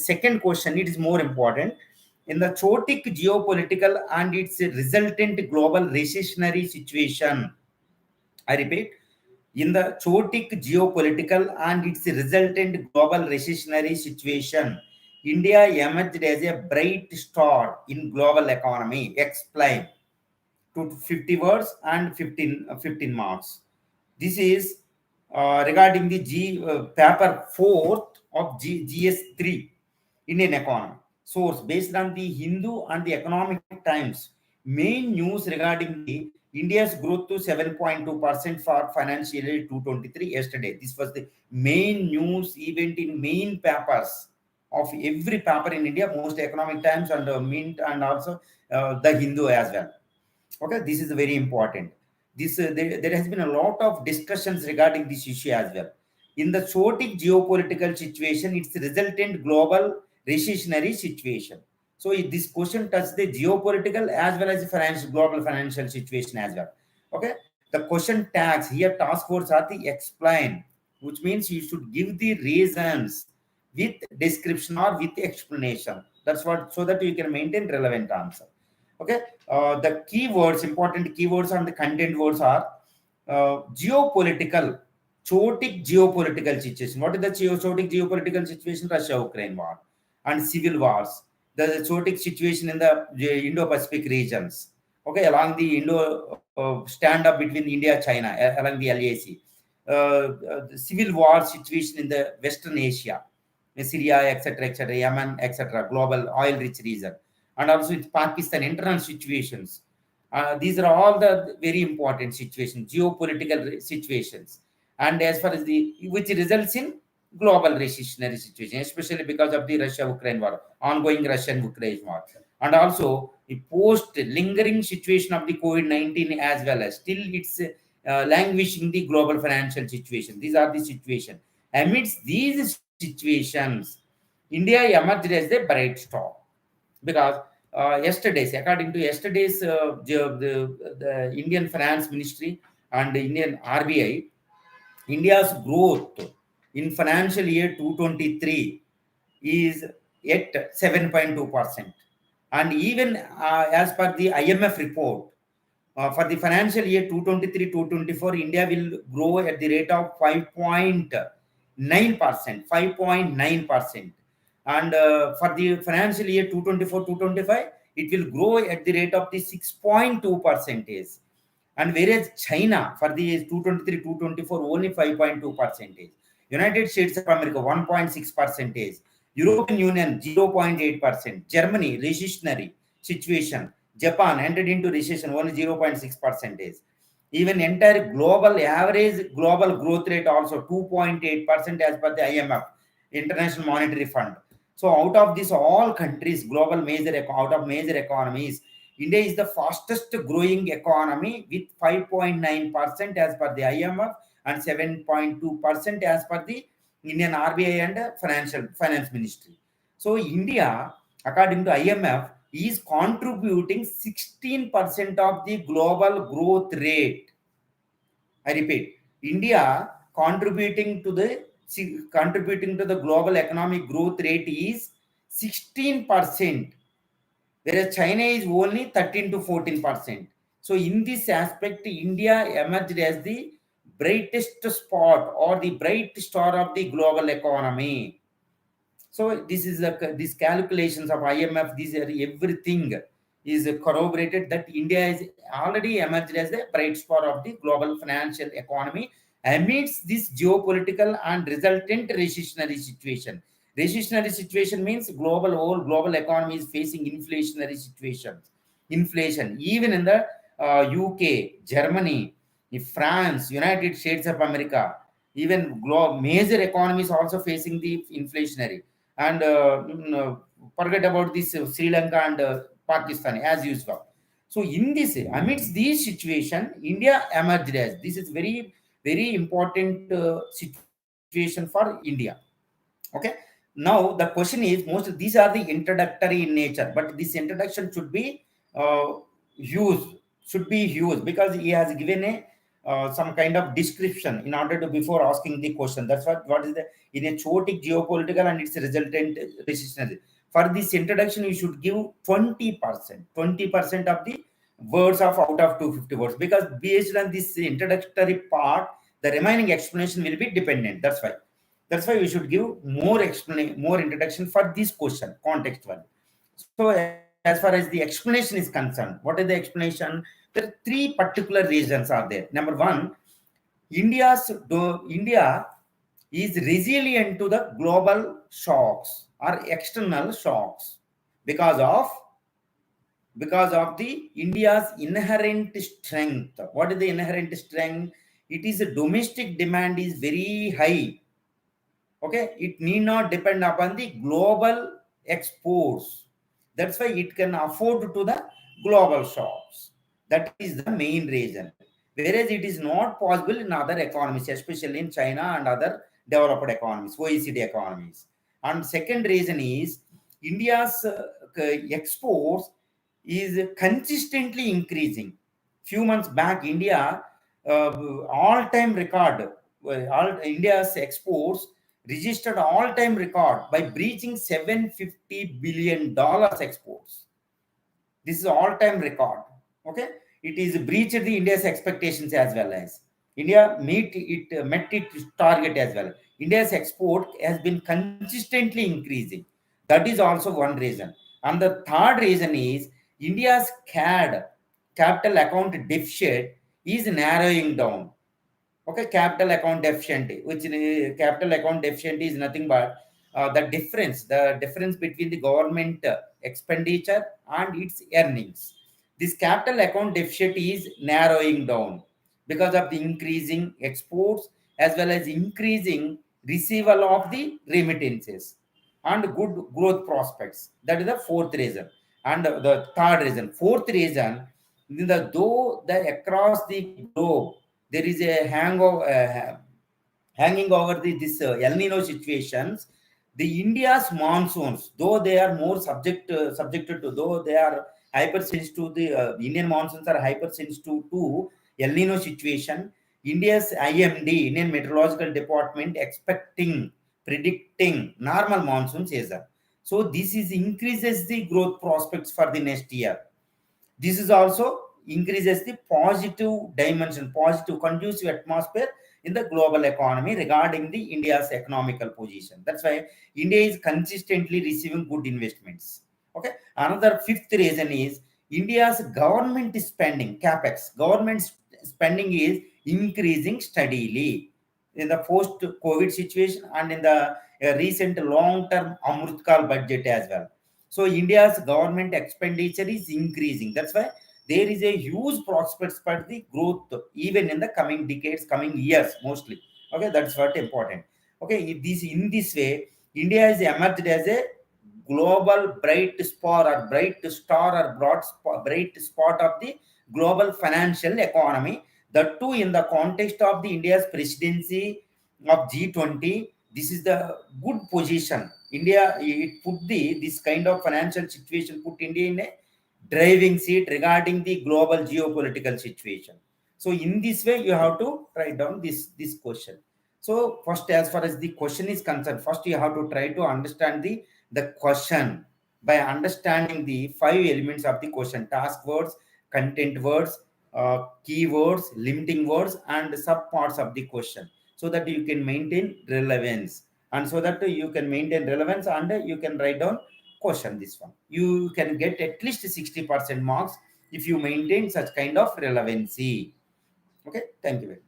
second question, it is more important. In the chaotic geopolitical and its resultant global recessionary situation, I repeat, in the chaotic geopolitical and its resultant global recessionary situation, India emerged as a bright star in global economy. Explain. To 50 words and 15 marks. This is regarding the paper 4th of GS3, Indian economy. Source based on the Hindu and the Economic Times. Main news regarding the India's growth to 7.2% for financial year 2023 yesterday. This was the main news event in main papers of every paper in India, most Economic Times and Mint, and also the Hindu as well. Okay, this is very important. There has been a lot of discussions regarding this issue as well. In the chaotic geopolitical situation, it's resultant global recessionary situation. So this question touches the geopolitical as well as the global financial situation as well. Okay, the question tags here, task force Ati explain, which means you should give the reasons with description or with explanation. That's what, so that you can maintain relevant answer. Okay, the keywords, important keywords and the content words are geopolitical, chaotic geopolitical situation. What is the chaotic geopolitical situation? Russia-Ukraine war and civil wars. The chaotic situation in the Indo-Pacific regions. Okay, along the stand-up between India, China, along the LAC. The civil war situation in the Western Asia, Syria, etc., Yemen, etc., global oil-rich region. And also with Pakistan, internal situations. These are all the very important situations, geopolitical situations. And as far as which results in global recessionary situation, especially because of the Russia-Ukraine war, ongoing Russian-Ukraine war. And also the post-lingering situation of the COVID-19 as well as still it's languishing the global financial situation. These are the situations. Amidst these situations, India emerged as the bright star. Because according to yesterday's the Indian Finance Ministry and the Indian RBI, India's growth in financial year 2023 is at 7.2%. And even as per the IMF report, for the financial year 2023-2024, India will grow at the rate of 5.9%. 5.9%. And for the financial year 224-225, it will grow at the rate of the 6.2%. And whereas China for the 223-224 only 5.2%. United States of America 1.6%. European Union 0.8%. Germany recessionary situation. Japan entered into recession only 0.6%. Even entire global average global growth rate also 2.8% as per the IMF, International Monetary Fund. So out of these all countries, global out of major economies, India is the fastest growing economy with 5.9% as per the IMF and 7.2% as per the Indian RBI and Finance Ministry. So India, according to IMF, is contributing 16% of the global growth rate. I repeat, India contributing to the global economic growth rate is 16%, whereas China is only 13 to 14%. So in this aspect, India emerged as the brightest spot or the bright star of the global economy. So this is these calculations of IMF, these are everything is corroborated that India is already emerged as the bright spot of the global financial economy amidst this geopolitical and resultant recessionary situation. Recessionary situation means whole global economy is facing inflationary situations. Inflation, even in the UK, Germany, France, United States of America, even major economies also facing the inflationary. And forget about this Sri Lanka and Pakistan as usual. So in this, amidst this situation, India emerged as, this is very, very important situation for India. Okay. Now the question is, most of these are the introductory in nature, but this introduction should be used because he has given some kind of description in order to before asking the question. That's what is the in a chaotic geopolitical and its resultant resistance. For this introduction, you should give 20% of the words of out of 250 words, because based on this introductory part, the remaining explanation will be dependent. That's why we should give more introduction for this question, context one. So as far as the explanation is concerned, what is the explanation? There are three particular reasons are there. Number one, India is resilient to the global shocks or external shocks because of the India's inherent strength. What is the inherent strength? It is a domestic demand is very high. Okay, it need not depend upon the global exports. That's why it can afford to the global shocks. That is the main reason. Whereas it is not possible in other economies, especially in China and other developed economies, OECD economies. And second reason is India's exports is consistently increasing. Few months back, India all-time record. All India's exports registered all-time record by breaching $750 billion exports. This is all-time record. Okay, it is breached the India's expectations as well as India met its target as well. India's export has been consistently increasing. That is also one reason. And the third reason is India's capital account deficit is narrowing down. Okay, capital account deficit, which capital account deficit is nothing but the difference between the government expenditure and its earnings. This capital account deficit is narrowing down because of the increasing exports as well as increasing receival of the remittances and good growth prospects. That is the fourth reason. And the third reason, fourth reason, though across the globe there is a hanging over this El Nino situations, the India's monsoons, though they are more subjected to, though they are hypersensitive, the Indian monsoons are hypersensitive to El Nino situation. India's IMD, Indian Meteorological Department, predicting normal monsoon season. So this is increases the growth prospects for the next year. This is also increases the positive dimension, positive conducive atmosphere in the global economy regarding the India's economical position. That's why India is consistently receiving good investments. Okay. Another fifth reason is India's government spending, capex, government spending is increasing steadily in the post-COVID situation and in the recent long-term Amrutkal budget as well. So India's government expenditure is increasing. That's why there is a huge prospects for the growth even in the coming decades, coming years mostly. Okay, that's what important. Okay, in this way, India is emerged as a global bright spot or bright spot of the global financial economy. That too in the context of the India's presidency of G20. This is the good position. India, it put this kind of financial situation, put India in a driving seat regarding the global geopolitical situation. So in this way, you have to write down this question. So first, as far as the question is concerned, first you have to try to understand the question by understanding the 5 elements of the question: task words, content words, keywords, limiting words, and subparts of the question, so that you can maintain relevance. And so that you can maintain relevance and you can write down question. This one you can get at least 60% marks if you maintain such kind of relevancy. Okay, thank you very much.